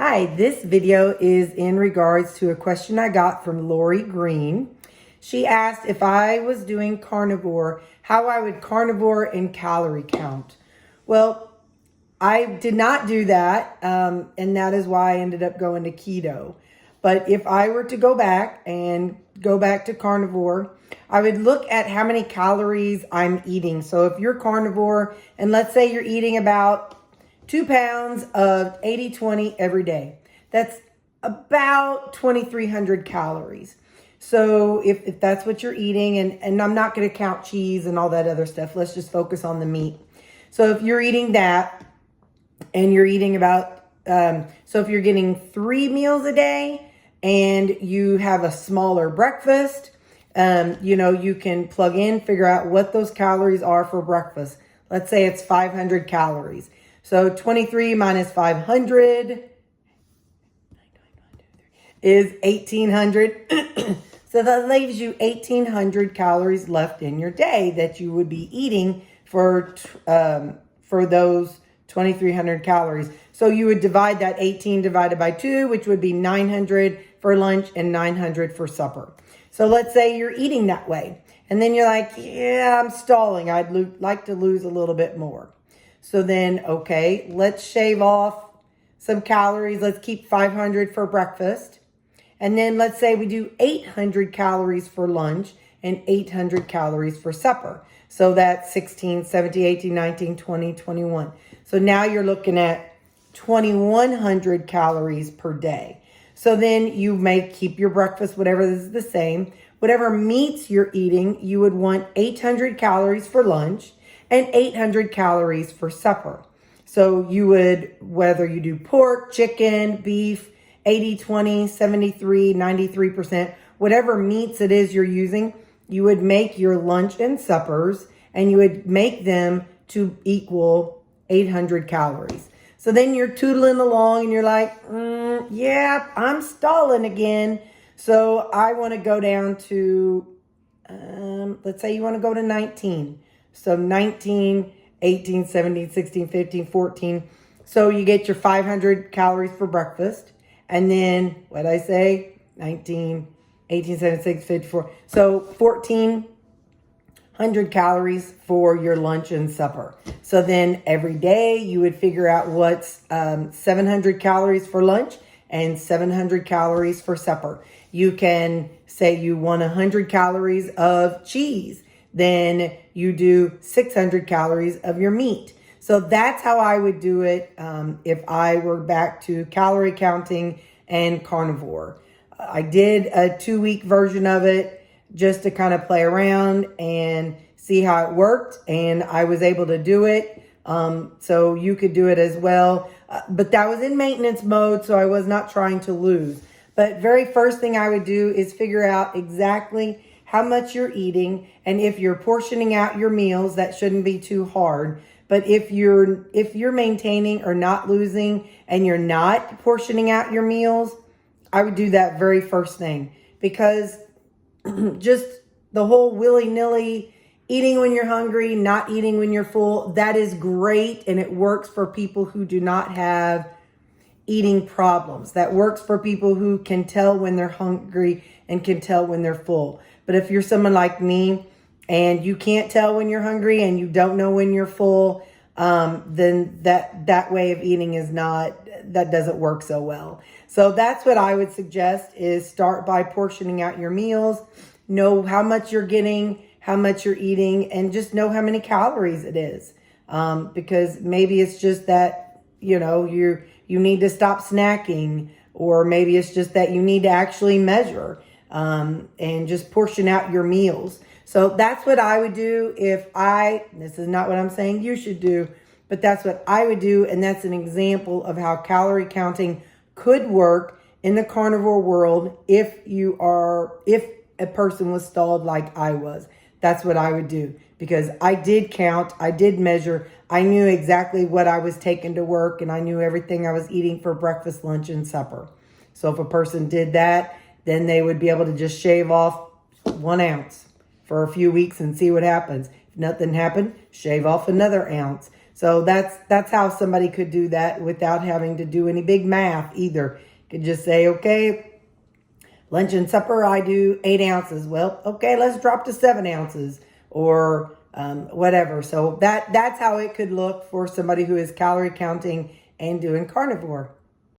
Hi, this video is in regards to a question I got from Lori Green. She asked if I was doing carnivore, how I would carnivore and calorie count. Well, I did not do that, and that is why I ended up going to keto. But if I were to go back to carnivore, I would look at how many calories I'm eating. So if you're carnivore, and let's say you're eating about 2 pounds of 80-20 every day. That's about 2,300 calories. So if that's what you're eating, and I'm not going to count cheese and all that other stuff. Let's just focus on the meat. So if you're eating that and you're eating about, so if you're getting 3 meals a day and you have a smaller breakfast, you can plug in, figure out what those calories are for breakfast. Let's say it's 500 calories. So 23 minus 500 is 1,800. So that leaves you 1,800 calories left in your day that you would be eating for those 2,300 calories. So you would divide that 18 divided by 2, which would be 900 for lunch and 900 for supper. So let's say you're eating that way. And then you're like, yeah, I'm stalling. I'd like to lose a little bit more. So then, okay, let's shave off some calories. Let's keep 500 for breakfast. And then let's say we do 800 calories for lunch and 800 calories for supper. So that's 16, 17, 18, 19, 20, 21. So now you're looking at 2,100 calories per day. So then you may keep your breakfast, whatever is the same. Whatever meats you're eating, you would want 800 calories for lunch and 800 calories for supper. So you would, whether you do pork, chicken, beef, 80-20, 73, 93%, whatever meats it is you're using, you would make your lunch and suppers and you would make them to equal 800 calories. So then you're tootling along and you're like, yeah, I'm stalling again. So I want to go down to, let's say you want to go to 19. So 19, 18, 17, 16, 15, 14. So you get your 500 calories for breakfast. And then, what did I say? 19, 18, 17, 16, 54. So 1,400 calories for your lunch and supper. So then every day you would figure out what's 700 calories for lunch and 700 calories for supper. You can say you want 100 calories of cheese. Then you do 600 calories of your meat. So that's how I would do it if I were back to calorie counting and carnivore. I did a 2-week version of it just to kind of play around and see how it worked. And I was able to do it. So you could do it as well. But that was in maintenance mode, so I was not trying to lose. But very first thing I would do is figure out exactly how much you're eating, and if you're portioning out your meals, that shouldn't be too hard. But if you're maintaining or not losing and you're not portioning out your meals, I would do that very first thing, because just the whole willy-nilly eating when you're hungry, not eating when you're full, that is great, and it works for people who do not have eating problems. That works for people who can tell when they're hungry and can tell when they're full. But if you're someone like me and you can't tell when you're hungry and you don't know when you're full, then that way of eating that doesn't work so well. So that's what I would suggest, is start by portioning out your meals, know how much you're getting, how much you're eating, and just know how many calories it is. Because maybe it's just that, you need to stop snacking, or maybe it's just that you need to actually measure and just portion out your meals. So that's what I would do this is not what I'm saying you should do, but that's what I would do. And that's an example of how calorie counting could work in the carnivore world if a person was stalled like I was. That's what I would do, because I did count, I did measure, I knew exactly what I was taking to work, and I knew everything I was eating for breakfast, lunch, and supper. So if a person did that, then they would be able to just shave off 1 ounce for a few weeks and see what happens. If nothing happened, shave off another ounce. So that's how somebody could do that without having to do any big math either. Could just say, okay, lunch and supper, I do 8 ounces. Well, okay, let's drop to 7 ounces or whatever. So that's how it could look for somebody who is calorie counting and doing carnivore.